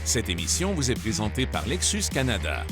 Cette émission vous est présentée par Lexus Canada.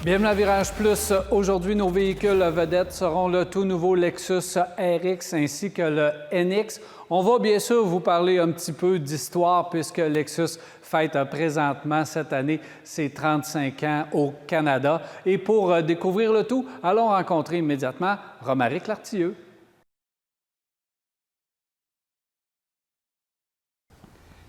Bienvenue à Virage Plus. Aujourd'hui, nos véhicules vedettes seront le tout nouveau Lexus RX ainsi que le NX. On va bien sûr vous parler un petit peu d'histoire puisque Lexus fête présentement cette année ses 35 ans au Canada. Et pour découvrir le tout, allons rencontrer immédiatement Romaric Lartilleux.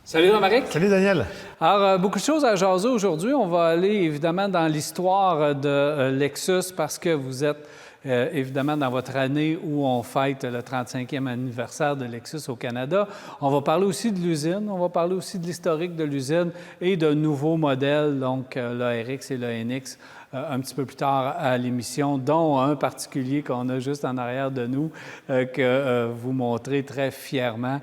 Salut Romaric. Salut Daniel. Alors, beaucoup de choses à jaser aujourd'hui. On va aller évidemment dans l'histoire de Lexus parce que vous êtes évidemment dans votre année où on fête le 35e anniversaire de Lexus au Canada. On va parler aussi de l'usine, on va parler aussi de l'historique de l'usine et de nouveaux modèles, donc le RX et le NX, un petit peu plus tard à l'émission, dont un particulier qu'on a juste en arrière de nous, que vous montrez très fièrement,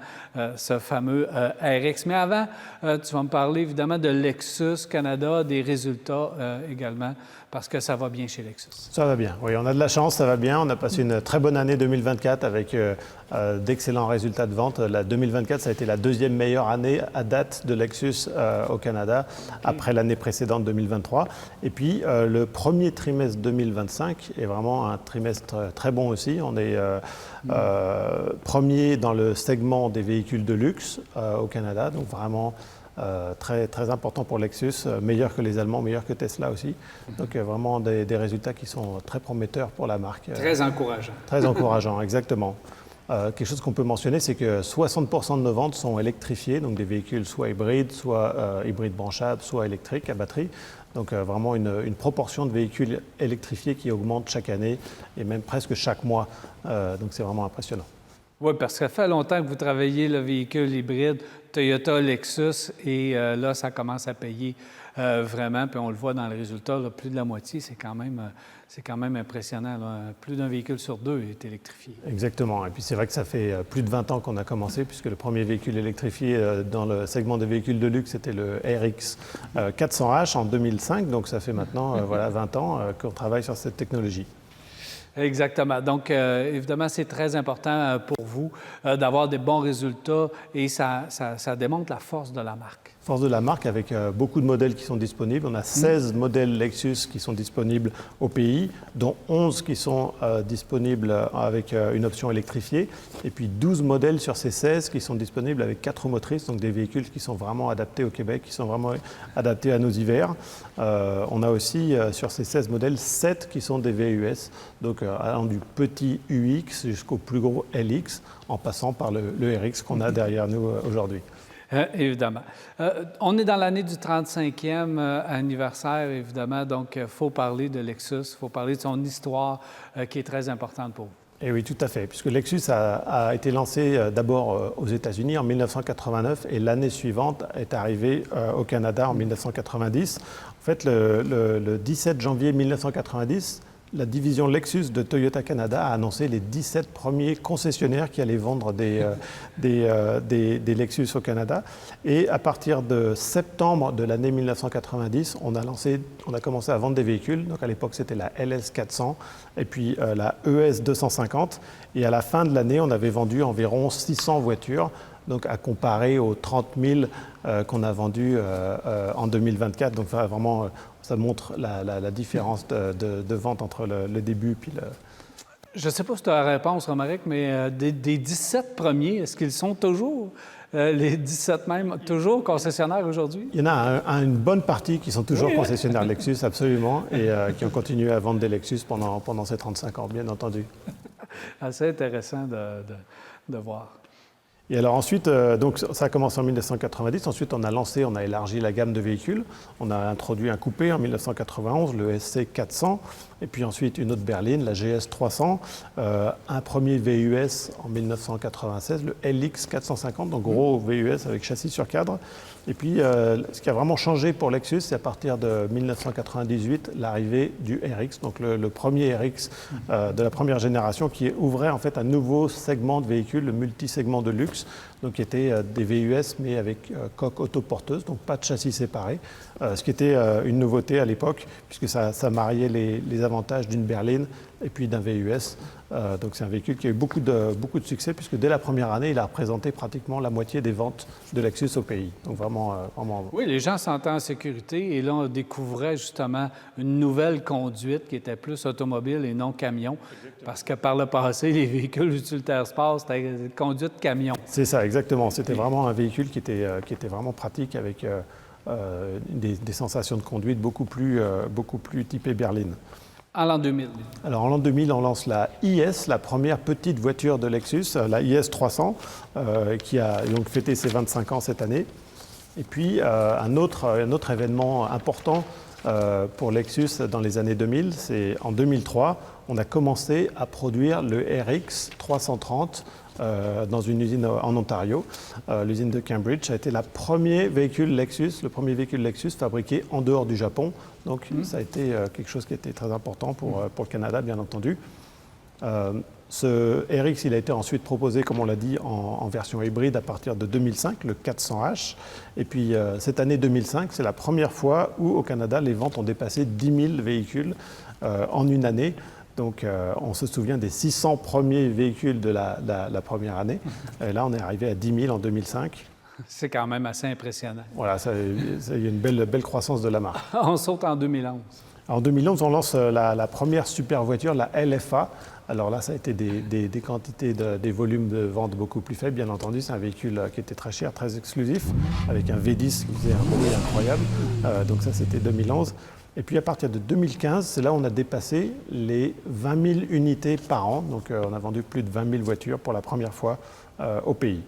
ce fameux RX. Mais avant, tu vas me parler évidemment de Lexus Canada, des résultats également, parce que ça va bien chez Lexus. Ça va bien, oui, on a de la chance, ça va bien. On a passé une très bonne année 2024 avec d'excellents résultats de vente. La 2024, ça a été la deuxième meilleure année à date de Lexus au Canada, après l'année précédente 2023. Et puis, le premier trimestre 2025 est vraiment un trimestre très bon aussi. On est premier dans le segment des véhicules de luxe au Canada, donc vraiment très, très important pour Lexus, meilleur que les Allemands, meilleur que Tesla aussi. Donc vraiment des résultats qui sont très prometteurs pour la marque. Très encourageant. Très encourageant, exactement. Quelque chose qu'on peut mentionner, c'est que 60% de nos ventes sont électrifiées, donc des véhicules soit hybrides, soit hybrides branchables, soit électriques à batterie. Donc vraiment une proportion de véhicules électrifiés qui augmente chaque année et même presque chaque mois. Donc c'est vraiment impressionnant. Oui, parce que ça fait longtemps que vous travaillez le véhicule hybride Toyota Lexus et là, ça commence à payer vraiment. Puis on le voit dans le résultat, là, plus de la moitié, c'est quand même impressionnant. Là. Plus d'un véhicule sur deux est électrifié. Exactement. Et puis c'est vrai que ça fait plus de 20 ans qu'on a commencé, puisque le premier véhicule électrifié dans le segment des véhicules de luxe, c'était le RX 400H en 2005. Donc ça fait maintenant voilà, 20 ans qu'on travaille sur cette technologie. Exactement. Donc, évidemment, c'est très important pour vous d'avoir des bons résultats et ça démontre la force de la marque. Force de la marque avec beaucoup de modèles qui sont disponibles. On a 16 modèles Lexus qui sont disponibles au pays, dont 11 qui sont disponibles avec une option électrifiée, et puis 12 modèles sur ces 16 qui sont disponibles avec 4 roues motrices, donc des véhicules qui sont vraiment adaptés au Québec, qui sont vraiment adaptés à nos hivers. On a aussi sur ces 16 modèles 7 qui sont des VUS, donc allant du petit UX jusqu'au plus gros LX, en passant par le RX qu'on a derrière nous aujourd'hui. Évidemment. On est dans l'année du 35e anniversaire, évidemment, donc il faut parler de Lexus, il faut parler de son histoire qui est très importante pour vous. Et oui, tout à fait, puisque Lexus a été lancé d'abord aux États-Unis en 1989 et l'année suivante est arrivé au Canada en 1990. En fait, le 17 janvier 1990, la division Lexus de Toyota Canada a annoncé les 17 premiers concessionnaires qui allaient vendre des Lexus au Canada. Et à partir de septembre de l'année 1990, on a commencé à vendre des véhicules. Donc à l'époque, c'était la LS 400 et puis la ES 250. Et à la fin de l'année, on avait vendu environ 600 voitures. Donc à comparer aux 30 000 qu'on a vendus en 2024. Donc vraiment, ça montre la différence de vente entre le début puis le... Je ne sais pas si tu as la réponse, Romaric, mais des 17 premiers, est-ce qu'ils sont toujours, les 17 même, toujours concessionnaires aujourd'hui? Il y en a une bonne partie qui sont toujours concessionnaires Lexus, absolument, et qui ont continué à vendre des Lexus pendant ces 35 ans, bien entendu. Assez intéressant de voir. Et alors ensuite, donc ça a commencé en 1990. Ensuite, on a élargi la gamme de véhicules. On a introduit un coupé en 1991, le SC 400. et puis ensuite une autre berline, la GS 300, un premier VUS en 1996, le LX 450, donc gros VUS avec châssis sur cadre. Et puis, ce qui a vraiment changé pour Lexus, c'est à partir de 1998, l'arrivée du RX, donc le premier RX de la première génération qui ouvrait en fait un nouveau segment de véhicules, le multisegment de luxe, donc qui était des VUS mais avec coque autoporteuse, donc pas de châssis séparé, ce qui était une nouveauté à l'époque puisque ça mariait les avantages d'une berline et puis d'un VUS. Donc c'est un véhicule qui a eu beaucoup de succès puisque dès la première année, il a représenté pratiquement la moitié des ventes de Lexus au pays. Donc vraiment. Oui, les gens se sentaient en sécurité et là, on découvrait justement une nouvelle conduite qui était plus automobile et non camion. Exactement. Parce que par le passé, les véhicules utilitaires sport, c'était une conduite camion. C'est ça, exactement. C'était vraiment un véhicule qui était vraiment pratique avec des sensations de conduite beaucoup plus typées berline. En l'an 2000. Alors en l'an 2000, on lance la IS, la première petite voiture de Lexus, la IS 300, qui a donc fêté ses 25 ans cette année. Et puis un autre événement important pour Lexus dans les années 2000, c'est en 2003, on a commencé à produire le RX 330 dans une usine en Ontario. L'usine de Cambridge a été le premier véhicule Lexus fabriqué en dehors du Japon. Donc ça a été quelque chose qui était très important pour le Canada, bien entendu. Ce RX, il a été ensuite proposé, comme on l'a dit, en version hybride à partir de 2005, le 400H. Et puis cette année 2005, c'est la première fois où au Canada, les ventes ont dépassé 10 000 véhicules en une année. Donc, on se souvient des 600 premiers véhicules de la première année. Et là, on est arrivé à 10 000 en 2005. C'est quand même assez impressionnant. Voilà, il y a une belle croissance de la marque. On saute en 2011. En 2011, on lance la première super voiture, la LFA. Alors là, ça a été des quantités, des volumes de vente beaucoup plus faibles, bien entendu. C'est un véhicule qui était très cher, très exclusif, avec un V10 qui faisait un bruit incroyable. Donc ça, c'était 2011. Et puis à partir de 2015, c'est là où on a dépassé les 20 000 unités par an. Donc on a vendu plus de 20 000 voitures pour la première fois au pays.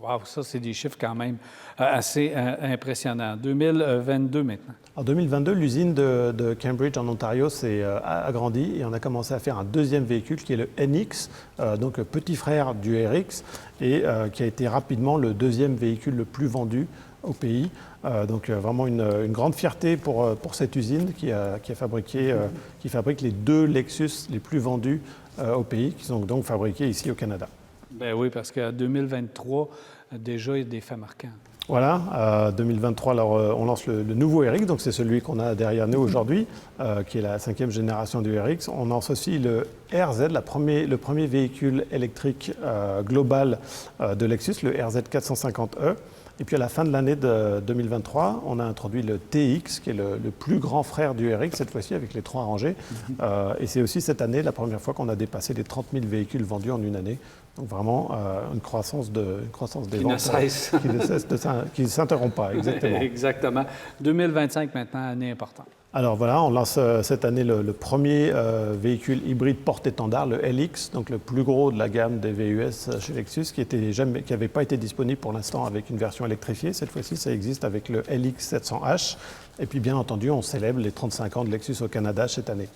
Wow, ça, c'est des chiffres quand même assez impressionnants. 2022 maintenant. En 2022, l'usine de Cambridge en Ontario s'est agrandie et on a commencé à faire un deuxième véhicule qui est le NX, donc petit frère du RX, et qui a été rapidement le deuxième véhicule le plus vendu au pays. Donc vraiment une grande fierté pour cette usine qui fabrique les deux Lexus les plus vendus au pays, qui sont donc fabriqués ici au Canada. Ben oui, parce qu'en 2023, déjà, il y a des faits marquants. Voilà, 2023, alors on lance le nouveau RX, donc c'est celui qu'on a derrière nous aujourd'hui, qui est la 5e génération du RX. On lance aussi le RZ, le premier véhicule électrique global de Lexus, le RZ 450e. Et puis à la fin de l'année de 2023, on a introduit le TX, qui est le plus grand frère du RX, cette fois-ci avec les 3 rangées. Et c'est aussi cette année la première fois qu'on a dépassé les 30 000 véhicules vendus en une année. Donc vraiment une croissance des ventes qui ne s'interrompt pas, exactement. Exactement. 2025 maintenant, année importante. Alors voilà, on lance cette année le premier véhicule hybride porte-étendard, le LX, donc le plus gros de la gamme des VUS chez Lexus, qui n'avait pas été disponible pour l'instant avec une version électrifiée. Cette fois-ci, ça existe avec le LX 700H. Et puis bien entendu, on célèbre les 35 ans de Lexus au Canada cette année.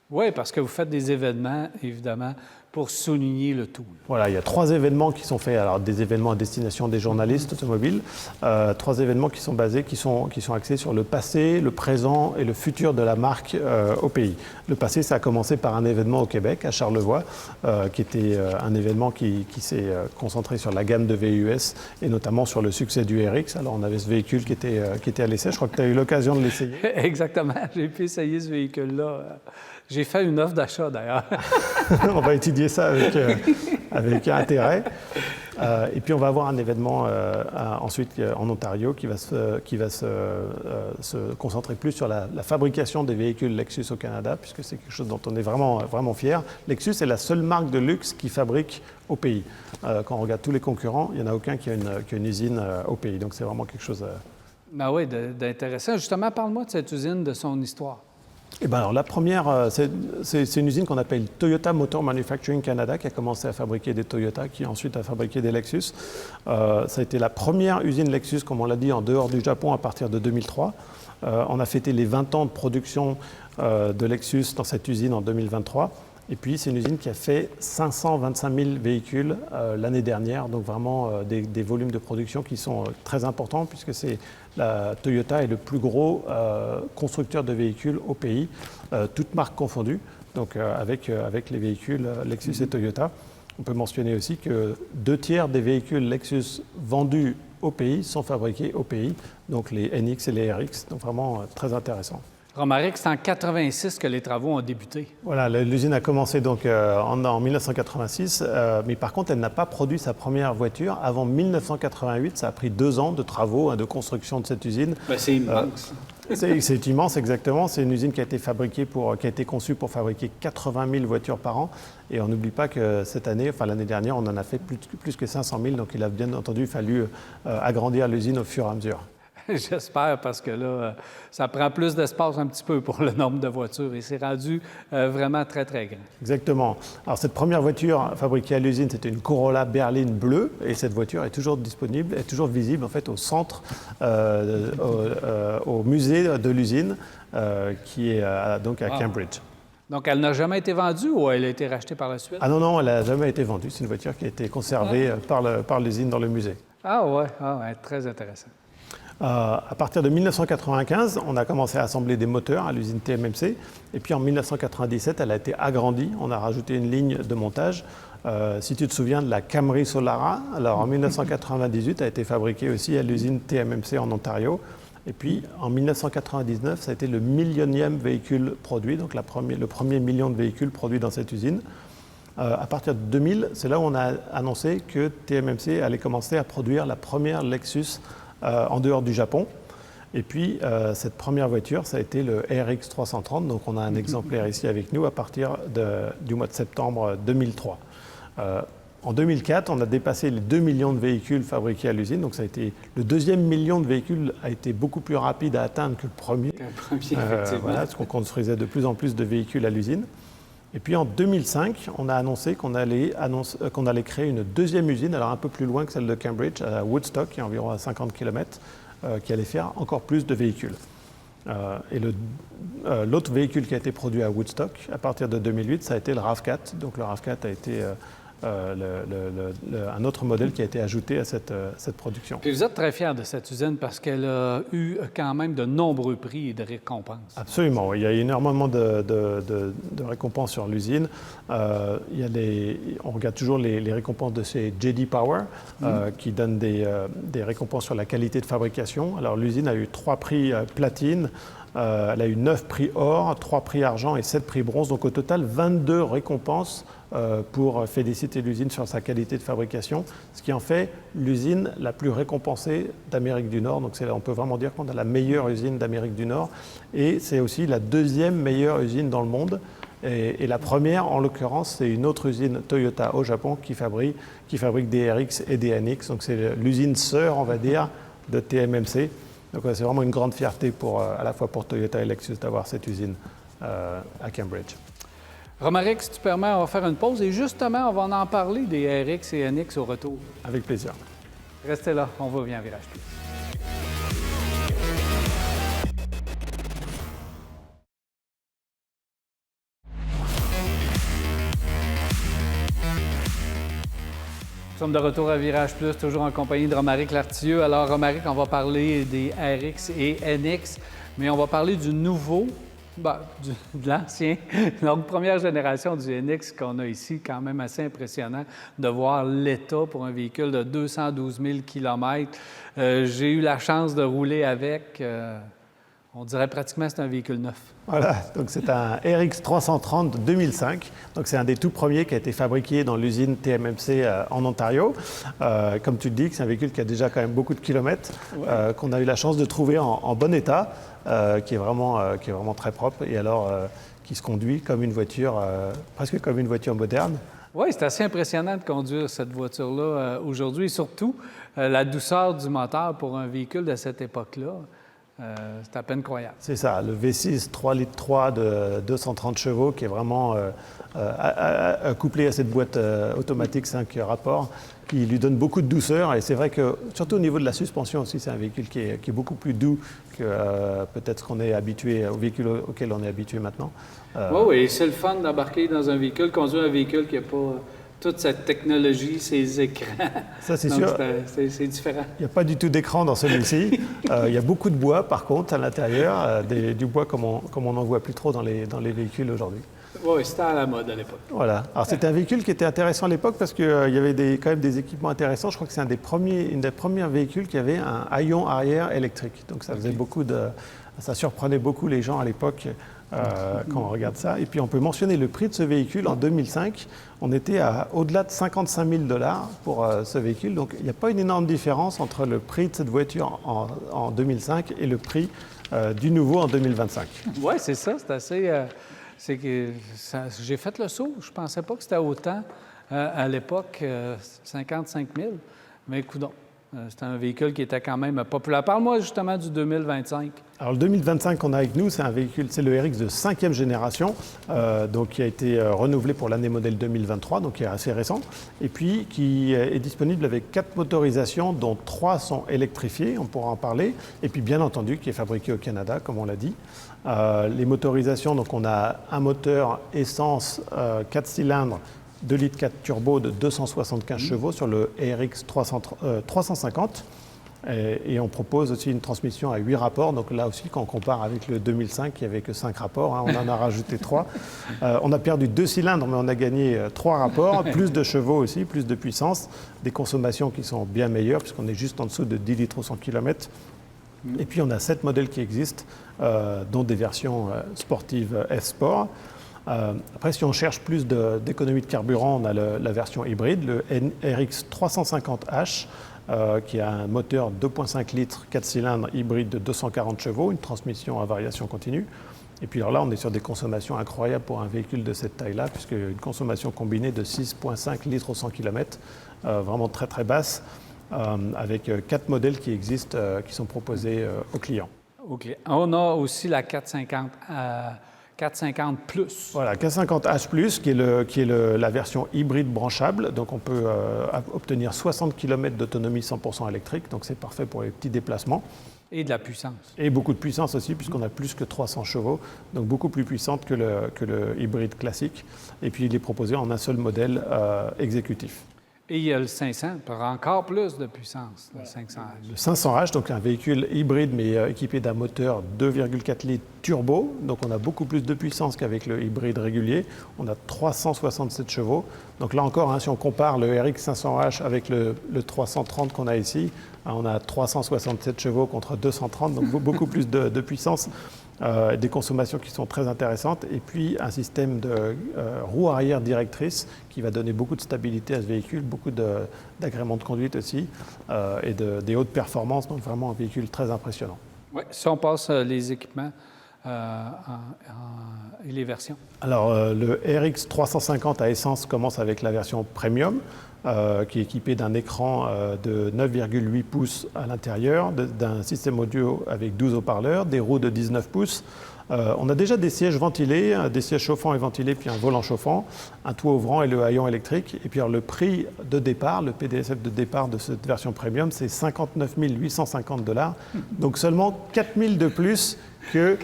Oui, parce que vous faites des événements, évidemment, pour souligner le tout. Voilà, il y a 3 événements qui sont faits, alors des événements à destination des journalistes automobiles, 3 événements qui sont basés, qui sont axés sur le passé, le présent et le futur de la marque au pays. Le passé, ça a commencé par un événement au Québec, à Charlevoix, qui était un événement qui s'est concentré sur la gamme de VUS et notamment sur le succès du RX. Alors on avait ce véhicule qui était à l'essai, je crois que tu as eu l'occasion de l'essayer. Exactement, j'ai pu essayer ce véhicule-là. J'ai fait une offre d'achat, d'ailleurs. On va étudier ça avec intérêt. Et puis, on va avoir un événement ensuite en Ontario qui va se concentrer plus sur la fabrication des véhicules Lexus au Canada, puisque c'est quelque chose dont on est vraiment, vraiment fier. Lexus est la seule marque de luxe qui fabrique au pays. Quand on regarde tous les concurrents, il n'y en a aucun qui a une usine au pays. Donc, c'est vraiment quelque chose... Ben oui, d'intéressant. Justement, parle-moi de cette usine, de son histoire. Eh bien, alors, la première, c'est une usine qu'on appelle Toyota Motor Manufacturing Canada, qui a commencé à fabriquer des Toyota, qui ensuite a fabriqué des Lexus. Ça a été la première usine Lexus, comme on l'a dit, en dehors du Japon à partir de 2003. On a fêté les 20 ans de production de Lexus dans cette usine en 2023. Et puis, c'est une usine qui a fait 525 000 véhicules l'année dernière, donc vraiment des volumes de production qui sont très importants, puisque la Toyota est le plus gros constructeur de véhicules au pays, toutes marques confondues, donc avec les véhicules Lexus et Toyota. On peut mentionner aussi que 2/3 des véhicules Lexus vendus au pays sont fabriqués au pays, donc les NX et les RX, donc vraiment très intéressant. Romaric, c'est en 86 que les travaux ont débuté. Voilà, l'usine a commencé donc en 1986, mais par contre, elle n'a pas produit sa première voiture avant 1988. Ça a pris 2 ans de travaux, de construction de cette usine. Ben, c'est immense. C'est immense, exactement. C'est une usine qui a été conçue pour fabriquer 80 000 voitures par an. Et on n'oublie pas que cette année, enfin l'année dernière, on en a fait plus que 500 000. Donc il a bien entendu fallu agrandir l'usine au fur et à mesure. J'espère, parce que là, ça prend plus d'espace un petit peu pour le nombre de voitures et c'est rendu vraiment très, très grand. Exactement. Alors, cette première voiture fabriquée à l'usine, c'était une Corolla berline bleue et cette voiture est toujours disponible, est toujours visible en fait au centre, au musée de l'usine qui est donc à Cambridge. Donc, elle n'a jamais été vendue ou elle a été rachetée par la suite? Ah non, elle n'a jamais été vendue. C'est une voiture qui a été conservée par l'usine dans le musée. Ah ouais, très intéressant. À partir de 1995, on a commencé à assembler des moteurs à l'usine TMMC. Et puis en 1997, elle a été agrandie. On a rajouté une ligne de montage. Si tu te souviens de la Camry Solara, alors en 1998, elle a été fabriquée aussi à l'usine TMMC en Ontario. Et puis en 1999, ça a été le millionième véhicule produit, donc le premier million de véhicules produits dans cette usine. À partir de 2000, c'est là où on a annoncé que TMMC allait commencer à produire la première Lexus en dehors du Japon. Et puis, cette première voiture, ça a été le RX 330. Donc, on a un exemplaire ici avec nous à partir du mois de septembre 2003. En 2004, on a dépassé les 2 millions de véhicules fabriqués à l'usine. Donc, ça a été, le deuxième million de véhicules a été beaucoup plus rapide à atteindre que le premier. Voilà, parce qu'on construisait de plus en plus de véhicules à l'usine. Et puis en 2005, on a annoncé qu'on allait créer une deuxième usine, alors un peu plus loin que celle de Cambridge, à Woodstock, qui est environ à 50 km, qui allait faire encore plus de véhicules. Et l'autre véhicule qui a été produit à Woodstock, à partir de 2008, ça a été le RAV4. Donc le RAV4 a été un autre modèle qui a été ajouté à cette production. Puis vous êtes très fiers de cette usine parce qu'elle a eu quand même de nombreux prix et de récompenses. Absolument, oui. Il y a énormément de récompenses sur l'usine. On regarde toujours les récompenses de chez J.D. Power qui donnent des récompenses sur la qualité de fabrication. Alors l'usine a eu 3 prix platine. Elle a eu 9 prix or, 3 prix argent et 7 prix bronze. Donc au total, 22 récompenses pour féliciter l'usine sur sa qualité de fabrication, ce qui en fait l'usine la plus récompensée d'Amérique du Nord. Donc on peut vraiment dire qu'on a la meilleure usine d'Amérique du Nord. Et c'est aussi la deuxième meilleure usine dans le monde. Et la première, en l'occurrence, c'est une autre usine Toyota au Japon qui fabrique des RX et des NX. Donc c'est l'usine sœur, on va dire, de TMMC. Donc c'est vraiment une grande fierté à la fois pour Toyota et Lexus d'avoir cette usine à Cambridge. Romaric, si tu permets, on va faire une pause et justement, on va en parler des RX et NX au retour. Avec plaisir. Restez là, on revient à Virage Plus. Nous sommes de retour à Virage Plus, toujours en compagnie de Romaric Lartilleux. Alors, Romaric, on va parler des RX et NX, mais on va parler du nouveau, de l'ancien, donc première génération du NX qu'on a ici, quand même assez impressionnant de voir l'état pour un véhicule de 212 000 km. J'ai eu la chance de rouler avec. On dirait pratiquement que c'est un véhicule neuf. Voilà, donc c'est un RX 330 2005. Donc c'est un des tout premiers qui a été fabriqué dans l'usine TMMC en Ontario. Comme tu le dis, c'est un véhicule qui a déjà quand même beaucoup de kilomètres, qu'on a eu la chance de trouver en bon état, qui est vraiment très propre et alors qui se conduit comme une voiture, presque comme une voiture moderne. Oui, c'est assez impressionnant de conduire cette voiture-là aujourd'hui, et surtout la douceur du moteur pour un véhicule de cette époque-là. C'est à peine croyable. C'est ça, le V6 3,3 litres de 230 chevaux qui est vraiment couplé à cette boîte automatique 5 rapports qui lui donne beaucoup de douceur. Et c'est vrai que, surtout au niveau de la suspension aussi, c'est un véhicule qui est beaucoup plus doux que peut-être qu'on est habitué au véhicule auquel on est habitué maintenant. Oui, c'est le fun d'embarquer dans un véhicule, conduire un véhicule qui n'a pas toute cette technologie, ces écrans. Ça, c'est Donc, sûr. c'est différent. Il n'y a pas du tout d'écran dans celui-ci. Il y a beaucoup de bois, par contre, à l'intérieur, du bois comme on n'en voit plus trop dans les véhicules aujourd'hui. Oui, c'était à la mode à l'époque. Voilà. Alors, c'était un véhicule qui était intéressant à l'époque parce qu'il y avait quand même des équipements intéressants. Je crois que c'est une des premiers véhicules qui avait un haillon arrière électrique. Donc, ça faisait ça surprenait beaucoup les gens à l'époque quand on regarde ça. Et puis, on peut mentionner le prix de ce véhicule. En 2005, on était au-delà de 55 000 $ pour ce véhicule. Donc, il n'y a pas une énorme différence entre le prix de cette voiture en 2005 et le prix du nouveau en 2025. Oui, c'est ça. C'est assez... j'ai fait le saut. Je ne pensais pas que c'était autant à l'époque, 55 000. Mais coudonc, c'était un véhicule qui était quand même populaire. Parle-moi justement du 2025. Alors le 2025 qu'on a avec nous, c'est un véhicule, c'est le RX de 5e génération, donc qui a été renouvelé pour l'année modèle 2023, donc qui est assez récent, et puis qui est disponible avec 4 motorisations, dont 3 sont électrifiées, on pourra en parler, et puis bien entendu qui est fabriqué au Canada, comme on l'a dit. Les motorisations, donc on a un moteur essence 4 cylindres, 2,4 litres turbo de 275 chevaux sur le RX 350. Et on propose aussi une transmission à 8 rapports. Donc là aussi, quand on compare avec le 2005, il n'y avait que 5 rapports. On en a rajouté 3. On a perdu 2 cylindres, mais on a gagné 3 rapports, plus de chevaux aussi, plus de puissance, des consommations qui sont bien meilleures, puisqu'on est juste en dessous de 10 litres au 100 km. Et puis on a 7 modèles qui existent, dont des versions sportives S-Sport. Après, si on cherche plus d'économie de carburant, on a la version hybride, le RX 350H, qui a un moteur 2,5 litres, 4 cylindres hybride de 240 chevaux, une transmission à variation continue. Et puis alors là, on est sur des consommations incroyables pour un véhicule de cette taille-là, puisque une consommation combinée de 6,5 litres au 100 km, vraiment très très basse, avec 4 modèles qui existent, qui sont proposés aux clients. OK. On a aussi la 450 Plus. Voilà, 450H+, qui est la version hybride branchable. Donc on peut obtenir 60 km d'autonomie 100% électrique. Donc c'est parfait pour les petits déplacements. Et de la puissance. Et beaucoup de puissance aussi, puisqu'on a plus que 300 chevaux. Donc beaucoup plus puissante que le hybride classique. Et puis il est proposé en un seul modèle exécutif. Et il y a le 500, pour encore plus de puissance, le 500H. Le 500H, donc un véhicule hybride, mais équipé d'un moteur 2,4 litres turbo. Donc on a beaucoup plus de puissance qu'avec le hybride régulier. On a 367 chevaux. Donc là encore, si on compare le RX 500H avec le 330 qu'on a ici, on a 367 chevaux contre 230, donc beaucoup plus de puissance. Des consommations qui sont très intéressantes, et puis un système de roue arrière directrice qui va donner beaucoup de stabilité à ce véhicule, beaucoup d'agréments de conduite aussi, et des hautes performances, donc vraiment un véhicule très impressionnant. Oui, si on passe les équipements et les versions. Alors, le RX 350 à essence commence avec la version Premium, qui est équipé d'un écran de 9,8 pouces à l'intérieur, d'un système audio avec 12 haut-parleurs, des roues de 19 pouces. On a déjà des sièges ventilés, des sièges chauffants et ventilés, puis un volant chauffant, un toit ouvrant et le haillon électrique. Et puis alors, le prix de départ, le PDSF de départ de cette version Premium, c'est 59 850 $. Donc seulement 4 000 de plus que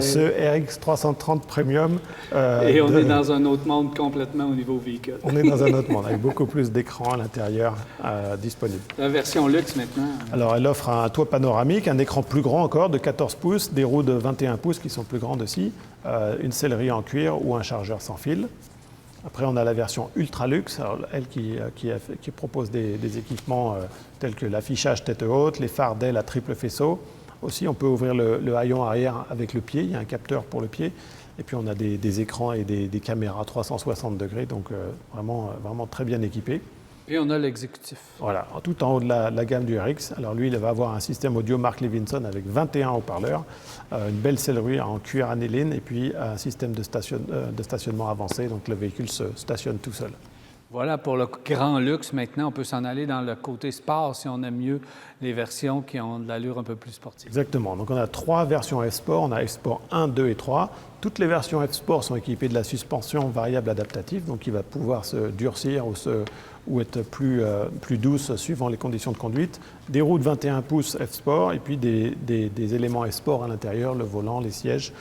ce RX 330 Premium. Et on est dans un autre monde complètement au niveau véhicule. On est dans un autre monde, avec beaucoup plus d'écrans à l'intérieur disponibles. La version luxe maintenant. Alors elle offre un toit panoramique, un écran plus grand encore de 14 pouces, des roues de 21 pouces qui sont plus grandes aussi, une sellerie en cuir ou un chargeur sans fil. Après, on a la version Ultra Luxe, alors, elle qui propose des équipements tels que l'affichage tête haute, les phares d'aile à triple faisceau. Aussi, on peut ouvrir le haillon arrière avec le pied, il y a un capteur pour le pied. Et puis, on a des écrans et des caméras 360 degrés, donc vraiment très bien équipés. Et on a l'exécutif. Voilà, tout en haut de la gamme du RX. Alors lui, il va avoir un système audio Mark Levinson avec 21 haut-parleurs, une belle sellerie en cuir aniline et puis un système de stationnement avancé, donc le véhicule se stationne tout seul. Voilà pour le grand luxe. Maintenant, on peut s'en aller dans le côté sport si on aime mieux les versions qui ont de l'allure un peu plus sportive. Exactement. Donc on a 3 versions F-Sport. On a F-Sport 1, 2 et 3. Toutes les versions F-Sport sont équipées de la suspension variable adaptative, donc qui va pouvoir se durcir ou être plus douce suivant les conditions de conduite. Des roues de 21 pouces F-Sport et puis des éléments F-Sport à l'intérieur, le volant, les sièges.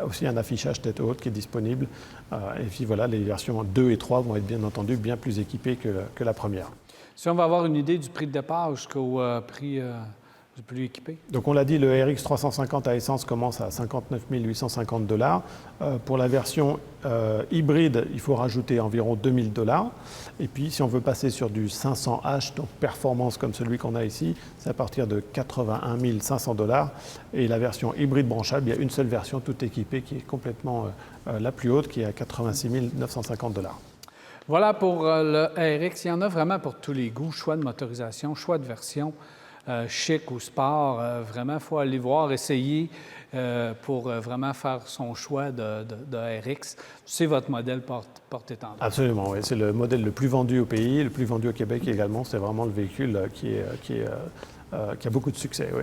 Aussi un affichage tête haute qui est disponible. Et puis voilà, les versions 2 et 3 vont être bien entendu bien plus équipées que la première. Si on va avoir une idée du prix de départ jusqu'au prix du plus équipé. Donc on l'a dit, le RX 350 à essence commence à 59 850 $. Pour la version hybride, il faut rajouter environ 2 000 $. Et puis si on veut passer sur du 500H, donc performance comme celui qu'on a ici, c'est à partir de 81 500 $. Et la version hybride branchable, il y a une seule version toute équipée qui est complètement la plus haute, qui est à 86 950 $. Voilà pour le RX. Il y en a vraiment pour tous les goûts. Choix de motorisation, choix de version, chic ou sport. Vraiment, il faut aller voir, essayer pour vraiment faire son choix de RX. C'est votre modèle porte-étendard. Absolument, oui. C'est le modèle le plus vendu au pays, le plus vendu au Québec également. C'est vraiment le véhicule qui a beaucoup de succès, oui.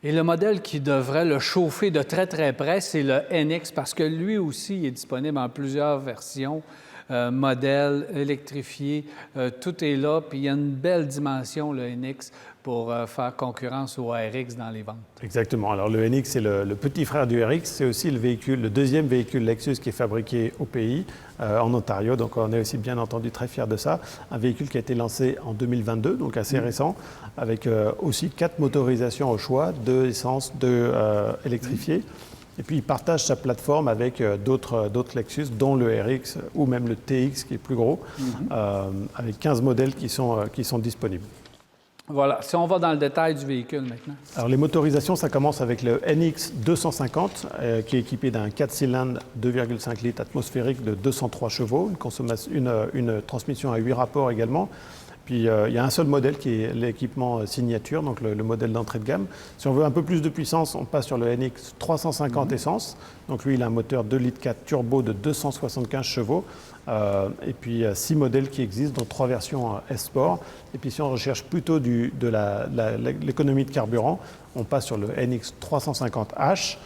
Et le modèle qui devrait le chauffer de très, très près, c'est le NX, parce que lui aussi est disponible en plusieurs versions. Modèle électrifié, tout est là, puis il y a une belle dimension, le NX, pour faire concurrence au RX dans les ventes. Exactement. Alors le NX, c'est le petit frère du RX, c'est aussi le deuxième véhicule Lexus qui est fabriqué au pays, en Ontario, donc on est aussi bien entendu très fiers de ça. Un véhicule qui a été lancé en 2022, donc assez récent, avec aussi 4 motorisations au choix, 2 essence, 2 électrifiées. Et puis il partage sa plateforme avec d'autres Lexus, dont le RX ou même le TX qui est plus gros, avec 15 modèles qui sont disponibles. Voilà. Si on va dans le détail du véhicule maintenant. Alors les motorisations, ça commence avec le NX 250 qui est équipé d'un 4 cylindres 2,5 litres atmosphérique de 203 chevaux, une transmission à 8 rapports également. Puis il y a un seul modèle qui est l'équipement signature, donc le modèle d'entrée de gamme. Si on veut un peu plus de puissance, on passe sur le NX 350 essence. Donc lui, il a un moteur 2,4 litres turbo de 275 chevaux. Et puis 6 modèles qui existent, dont 3 versions S-Sport. Et puis si on recherche plutôt de l'économie de carburant, on passe sur le NX 350H,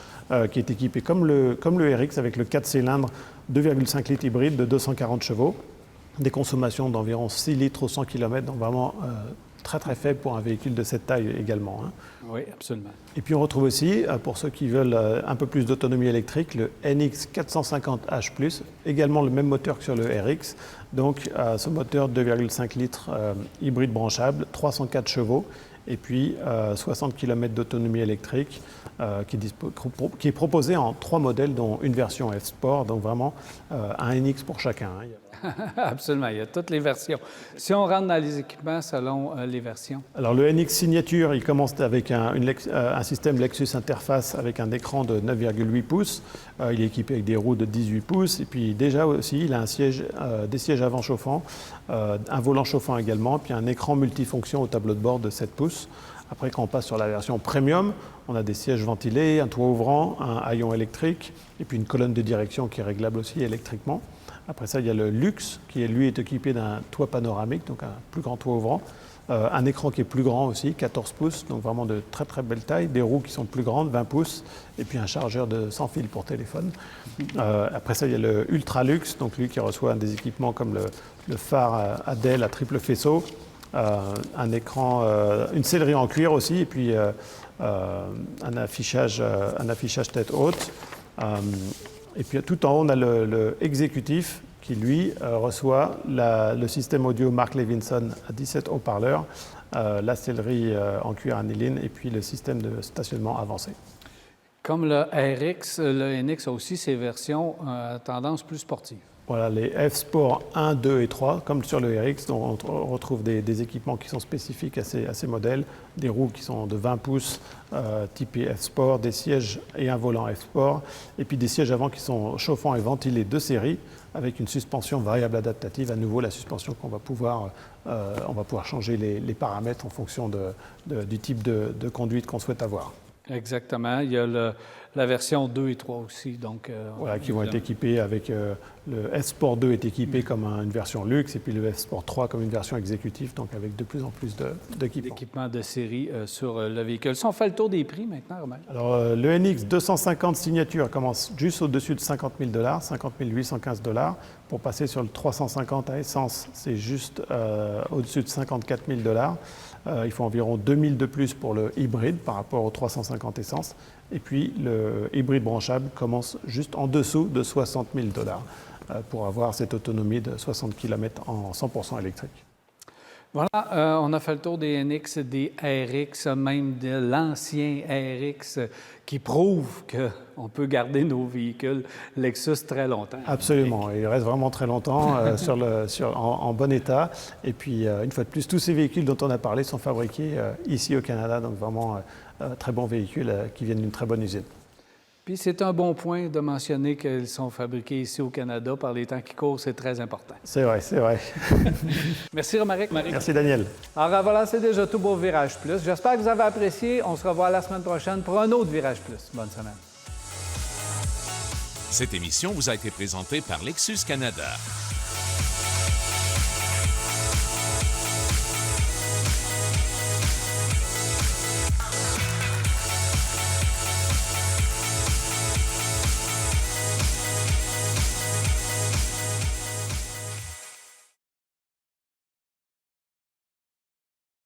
qui est équipé comme le RX avec le 4 cylindres 2,5 litres hybride de 240 chevaux. Des consommations d'environ 6 litres au 100 km, donc vraiment très très faible pour un véhicule de cette taille également. Oui, absolument. Et puis on retrouve aussi, pour ceux qui veulent un peu plus d'autonomie électrique, le NX 450H+, également le même moteur que sur le RX. Donc ce moteur 2,5 litres hybride branchable, 304 chevaux, et puis 60 km d'autonomie électrique qui est proposé en 3 modèles, dont une version F-Sport, donc vraiment un NX pour chacun. Absolument, il y a toutes les versions. Si on rentre dans les équipements selon les versions. Alors le NX Signature, il commence avec un système Lexus Interface avec un écran de 9,8 pouces. Il est équipé avec des roues de 18 pouces. Et puis déjà aussi, il a des sièges avant chauffants, un volant chauffant également, puis un écran multifonction au tableau de bord de 7 pouces. Après, quand on passe sur la version Premium, on a des sièges ventilés, un toit ouvrant, un haillon électrique, et puis une colonne de direction qui est réglable aussi électriquement. Après ça, il y a le Luxe, qui lui est équipé d'un toit panoramique, donc un plus grand toit ouvrant, un écran qui est plus grand aussi, 14 pouces, donc vraiment de très très belle taille, des roues qui sont plus grandes, 20 pouces, et puis un chargeur sans fil pour téléphone. Après ça, il y a le Ultra Luxe, donc lui qui reçoit des équipements comme le phare ADEL à triple faisceau, un écran, une sellerie en cuir aussi, et puis un affichage tête haute. Et puis tout en haut, on a le exécutif qui, lui, reçoit le système audio Mark Levinson à 17 haut-parleurs, la sellerie en cuir aniline et puis le système de stationnement avancé. Comme le RX, le NX a aussi ses versions à tendance plus sportive. Voilà, les F-Sport 1, 2 et 3, comme sur le RX, on retrouve des équipements qui sont spécifiques à ces modèles, des roues qui sont de 20 pouces typées F-Sport, des sièges et un volant F-Sport, et puis des sièges avant qui sont chauffants et ventilés de série, avec une suspension variable adaptative. À nouveau, la suspension qu'on va pouvoir, changer les paramètres en fonction du type de conduite qu'on souhaite avoir. Exactement. Il y a la version 2 et 3 aussi. Donc, voilà, qui vont être équipés avec le S-Sport 2 est équipé comme une version luxe et puis le S-Sport 3 comme une version exécutive, donc avec de plus en plus d'équipements. D'équipements de série sur le véhicule. Si on fait le tour des prix maintenant, Romain. Alors, le NX 250 signature commence juste au-dessus de 50 000 $, 50 815 $. Pour passer sur le 350 à essence, c'est juste au-dessus de 54 000 $. Il faut environ 2 000 de plus pour le hybride par rapport au 350 essence. Et puis, le hybride branchable commence juste en dessous de 60 000 $ pour avoir cette autonomie de 60 km en 100% électrique. Voilà, on a fait le tour des NX, des RX, même de l'ancien RX qui prouve qu'on peut garder nos véhicules Lexus très longtemps. Absolument, il reste vraiment très longtemps en bon état. Et puis, une fois de plus, tous ces véhicules dont on a parlé sont fabriqués ici au Canada, donc vraiment très bons véhicules qui viennent d'une très bonne usine. Puis c'est un bon point de mentionner qu'ils sont fabriqués ici au Canada par les temps qui courent, c'est très important. C'est vrai, c'est vrai. Merci Romaric. Merci Daniel. Alors voilà, c'est déjà tout pour Virage Plus. J'espère que vous avez apprécié. On se revoit la semaine prochaine pour un autre Virage Plus. Bonne semaine. Cette émission vous a été présentée par Lexus Canada.